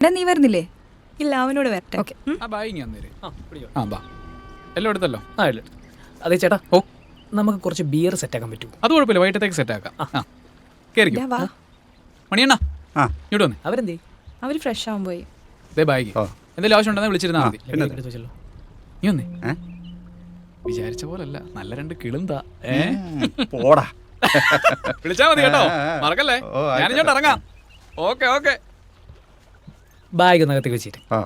എടാ നീ വരുന്നില്ലേ? ഇല്ല, അവനോട് വരട്ടെ. ഓക്കെ. ആ ബായ് ഇങ്ങ് വന്നേര്. ആ പിടിച്ചോ. ആ ബാ എല്ലാം എടുത്തല്ലോ. ആ ഇല്ല. അതെ ചേട്ടാ, ഓ നമുക്ക് കുറച്ച് ബിയർ സെറ്റാക്കാൻ പറ്റുമോ? അത് കുഴപ്പമില്ല, വൈകിട്ടത്തേക്ക് സെറ്റ് ആക്കാം. ആ കയറിക്കോ. ഇതാ വാ. മണിയണ്ണ ആ ഇങ്ങോട്ട് വന്നേ. അവരെന്തേ? അവര് ഫ്രഷ് ആവാൻ പോയി. ദേ ബായിക്ക് ഓ എന്തെങ്കിലും ആവശ്യം ഉണ്ടെന്ന് വിളിച്ചിരുന്നാൽ മതി. പിന്നെ എടുത്ത് വെച്ചല്ലോ. നീ വന്നേ. ഏ? വിചാരിച്ച പോലല്ല, നല്ല രണ്ട് കിളുന്താ. പോടാ. വിളിച്ചാ മതി കേട്ടോ, മറക്കല്ലേ. ഓ, ആയിക്കോട്ടെ. ഞാനിങ്ങോട്ട് ഇറങ്ങാം. Okay okay. ബാഗ് നകത്തേക്ക് വെച്ചിട്ട് ആ